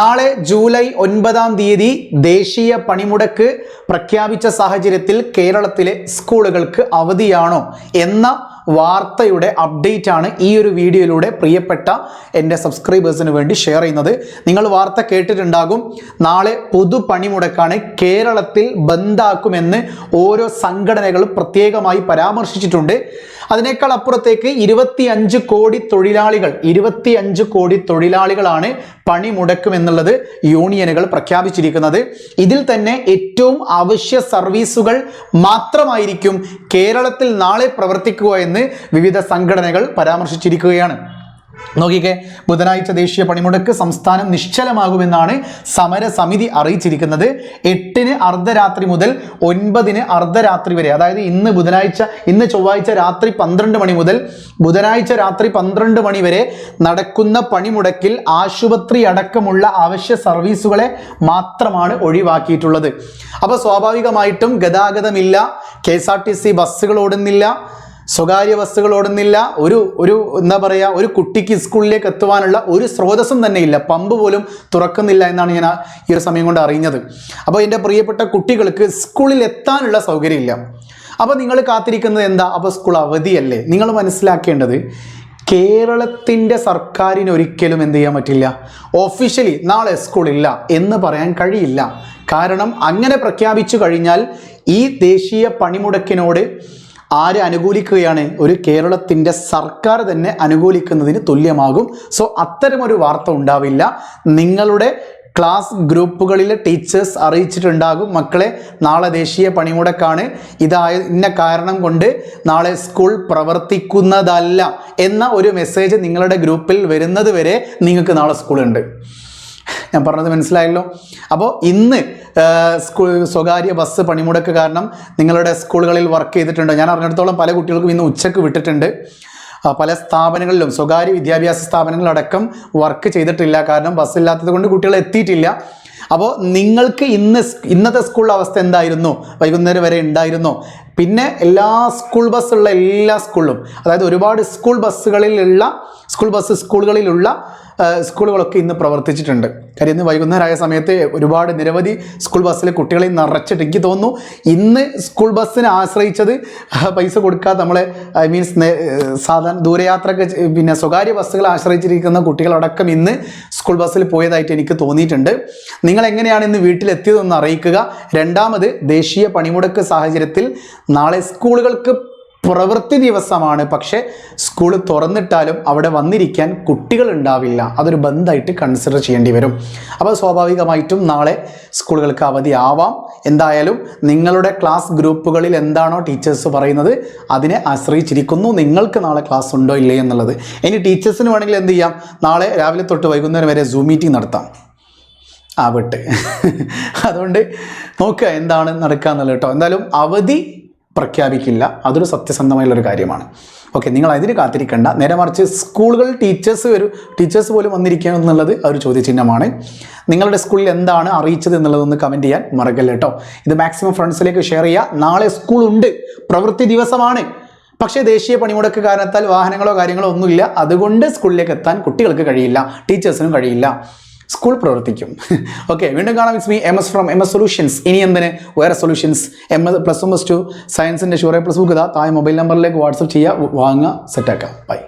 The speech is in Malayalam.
നാളെ ജൂലൈ 9-ാം തീയതി ദേശീയ പണിമുടക്ക് പ്രഖ്യാപിച്ച സാഹചര്യത്തിൽ കേരളത്തിലെ സ്കൂളുകൾക്ക് അവധിയാണോ എന്ന വാർത്തയുടെ അപ്ഡേറ്റ് ആണ് ഈ ഒരു വീഡിയോയിലൂടെ പ്രിയപ്പെട്ട എൻ്റെ സബ്സ്ക്രൈബേഴ്സിന് വേണ്ടി ഷെയർ ചെയ്യുന്നത്. നിങ്ങൾ വാർത്ത കേട്ടിട്ടുണ്ടാകും. നാളെ പൊതു പണിമുടക്കാണ്, കേരളത്തിൽ ബന്ദാക്കുമെന്ന് ഓരോ സംഘടനകളും പ്രത്യേകമായി പരാമർശിച്ചിട്ടുണ്ട്. അതിനേക്കാൾ അപ്പുറത്തേക്ക് 25 കോടി തൊഴിലാളികളാണ് പണിമുടക്കുമെന്നുള്ളത് യൂണിയനുകൾ പ്രഖ്യാപിച്ചിരിക്കുന്നത്. ഇതിൽ തന്നെ ഏറ്റവും അവശ്യ സർവീസുകൾ മാത്രമായിരിക്കും കേരളത്തിൽ നാളെ പ്രവർത്തിക്കുക എന്ന് വിവിധ സംഘടനകൾ പരാമർശിച്ചിരിക്കുകയാണ്. നോക്കിക്കേ, ബുധനാഴ്ച ദേശീയ പണിമുടക്ക് സംസ്ഥാനം നിശ്ചലമാകുമെന്നാണ് സമരസമിതി അറിയിച്ചിരിക്കുന്നത്. 8-ന് അർദ്ധരാത്രി മുതൽ 9-ന് അർദ്ധരാത്രി വരെ, അതായത് ഇന്ന് ചൊവ്വാഴ്ച രാത്രി 12 മണി മുതൽ ബുധനാഴ്ച രാത്രി 12 മണി വരെ നടക്കുന്ന പണിമുടക്കിൽ ആശുപത്രി അടക്കമുള്ള അവശ്യ സർവീസുകളെ മാത്രമാണ് ഒഴിവാക്കിയിട്ടുള്ളത്. അപ്പോൾ സ്വാഭാവികമായിട്ടും ഗതാഗതമില്ല, KSRTC ബസ്സുകൾ ഓടുന്നില്ല, സ്വകാര്യ ബസ്സുകൾ ഓടുന്നില്ല, എന്താ പറയുക, ഒരു കുട്ടിക്ക് സ്കൂളിലേക്ക് എത്തുവാനുള്ള ഒരു സ്രോതസ്സും തന്നെ ഇല്ല, പമ്പ് പോലും തുറക്കുന്നില്ല എന്നാണ് ഞാൻ ഈ ഒരു സമയം കൊണ്ട് അറിഞ്ഞത്. അപ്പോൾ എൻ്റെ പ്രിയപ്പെട്ട കുട്ടികൾക്ക് സ്കൂളിൽ എത്താനുള്ള സൗകര്യമില്ല. അപ്പോൾ നിങ്ങൾ കാത്തിരിക്കുന്നത് എന്താ? അപ്പോൾ സ്കൂൾ അവധിയല്ലേ? നിങ്ങൾ മനസ്സിലാക്കേണ്ടത്, കേരളത്തിൻ്റെ സർക്കാരിന് ഒരിക്കലും എന്ത് ചെയ്യാൻ പറ്റില്ല, ഒഫീഷ്യലി നാളെ സ്കൂളില്ല എന്ന് പറയാൻ കഴിയില്ല. കാരണം അങ്ങനെ പ്രഖ്യാപിച്ചു കഴിഞ്ഞാൽ ഈ ദേശീയ പണിമുടക്കിനോട് ആര് അനുകൂലിക്കുകയാണ്? ഒരു കേരളത്തിൻ്റെ സർക്കാർ തന്നെ അനുകൂലിക്കുന്നതിന് തുല്യമാകും. സോ അത്തരമൊരു വാർത്ത ഉണ്ടാവില്ല. നിങ്ങളുടെ ക്ലാസ് ഗ്രൂപ്പുകളിലെ ടീച്ചേഴ്സ് അറിയിച്ചിട്ടുണ്ടാകും, മക്കളെ നാളെ ദേശീയ പണിമുടക്കാണ്, ഇന്ന കാരണം കൊണ്ട് നാളെ സ്കൂൾ പ്രവർത്തിക്കുന്നതല്ല എന്ന ഒരു മെസ്സേജ് നിങ്ങളുടെ ഗ്രൂപ്പിൽ വരുന്നത് വരെ നിങ്ങൾക്ക് നാളെ സ്കൂളുണ്ട്. ഞാൻ പറഞ്ഞത് മനസ്സിലായല്ലോ. അപ്പോൾ ഇന്ന് സ്വകാര്യ ബസ് പണിമുടക്ക് കാരണം നിങ്ങളുടെ സ്കൂളുകളിൽ വർക്ക് ചെയ്തിട്ടുണ്ട്. ഞാൻ അറിഞ്ഞിടത്തോളം പല കുട്ടികൾക്കും ഇന്ന് ഉച്ചക്ക് വിട്ടിട്ടുണ്ട്. പല സ്ഥാപനങ്ങളിലും, സ്വകാര്യ വിദ്യാഭ്യാസ സ്ഥാപനങ്ങളടക്കം വർക്ക് ചെയ്തിട്ടില്ല. കാരണം ബസ്സില്ലാത്തത് കൊണ്ട് കുട്ടികൾ എത്തിയിട്ടില്ല. അപ്പോൾ നിങ്ങൾക്ക് ഇന്നത്തെ സ്കൂളിലെ അവസ്ഥ എന്തായിരുന്നു? വൈകുന്നേരം വരെ ഉണ്ടായിരുന്നോ? പിന്നെ സ്കൂൾ എല്ലാ സ്കൂളിലും, അതായത് ഒരുപാട് സ്കൂളുകളിലുള്ള സ്കൂളുകളൊക്കെ ഇന്ന് പ്രവർത്തിച്ചിട്ടുണ്ട്. കാര്യം ഇന്ന് വൈകുന്നേരമായ സമയത്ത് നിരവധി സ്കൂൾ ബസ്സിൽ കുട്ടികളെ നിറച്ചിട്ട്, എനിക്ക് തോന്നുന്നു ഇന്ന് സ്കൂൾ ബസ്സിനെ ആശ്രയിച്ചത് പൈസ കൊടുക്കാതെ നമ്മളെ സാധാരണ ദൂരയാത്രക്ക് സ്വകാര്യ ബസ്സുകളെ ആശ്രയിച്ചിരിക്കുന്ന കുട്ടികളടക്കം ഇന്ന് സ്കൂൾ ബസ്സിൽ പോയതായിട്ട് എനിക്ക് തോന്നിയിട്ടുണ്ട്. നിങ്ങൾ എങ്ങനെയാണ് ഇന്ന് വീട്ടിലെത്തിയതെന്ന് അറിയിക്കുക. രണ്ടാമത്, ദേശീയ പണിമുടക്ക് സാഹചര്യത്തിൽ നാളെ സ്കൂളുകൾക്ക് പ്രവൃത്തി ദിവസമാണ്, പക്ഷേ സ്കൂൾ തുറന്നിട്ടാലും അവിടെ വന്നിരിക്കാൻ കുട്ടികൾ ഉണ്ടാവില്ല. അതൊരു ബന്ധായിട്ട് കൺസിഡർ ചെയ്യേണ്ടി വരും. അപ്പോൾ സ്വാഭാവികമായിട്ടും നാളെ സ്കൂളുകൾക്ക് അവധിയാവാം. എന്തായാലും നിങ്ങളുടെ ക്ലാസ് ഗ്രൂപ്പുകളിൽ എന്താണോ ടീച്ചേഴ്സ് പറയുന്നത് അതിനെ ആശ്രയിച്ചിരിക്കുന്നു നിങ്ങൾക്ക് നാളെ ക്ലാസ് ഉണ്ടോ ഇല്ലേ എന്നുള്ളത്. ഇനി ടീച്ചേഴ്സിന് വേണമെങ്കിൽ എന്ത് ചെയ്യാം, നാളെ രാവിലെ തൊട്ട് വൈകുന്നേരം വരെ സൂം മീറ്റിംഗ് നടത്താം. അതുകൊണ്ട് നോക്കുക എന്താണ് നടക്കുക എന്നുള്ളത് കേട്ടോ. എന്തായാലും അവധി പ്രഖ്യാപിക്കില്ല, അതൊരു സത്യസന്ധമായുള്ളൊരു കാര്യമാണ്. ഓക്കെ, നിങ്ങൾ അതിന് കാത്തിരിക്കേണ്ട. നേരെ മറിച്ച് സ്കൂളുകൾ ടീച്ചേഴ്സ് പോലും വന്നിരിക്കുക എന്നുള്ളത് ഒരു ചോദ്യചിഹ്നമാണ്. നിങ്ങളുടെ സ്കൂളിൽ എന്താണ് അറിയിച്ചത് എന്നുള്ളതൊന്ന് കമൻറ്റ് ചെയ്യാൻ മറക്കല്ല കേട്ടോ. ഇത് മാക്സിമം ഫ്രണ്ട്സിലേക്ക് ഷെയർ ചെയ്യുക. നാളെ സ്കൂളുണ്ട്, പ്രവൃത്തി ദിവസമാണ്, പക്ഷേ ദേശീയ പണിമുടക്ക് കാരണത്താൽ വാഹനങ്ങളോ കാര്യങ്ങളോ ഒന്നുമില്ല. അതുകൊണ്ട് സ്കൂളിലേക്ക് എത്താൻ കുട്ടികൾക്ക് കഴിയില്ല, ടീച്ചേഴ്സിനും കഴിയില്ല. സ്കൂൾ പ്രവർത്തിക്കും. ഓക്കെ, വീണ്ടും കാണാം. It's me MS from MS solutions. ഇനി എന്തിന് വേറെ സൊല്യൂഷൻസ്, +1 +2 സയൻസിൻ്റെ ഷുവർ പ്ലസ് ബുക്ക് താഴെ മൊബൈൽ നമ്പറിലേക്ക് വാട്സപ്പ് ചെയ്യുക, വാങ്ങുക, സെറ്റാക്കാം. ബൈ.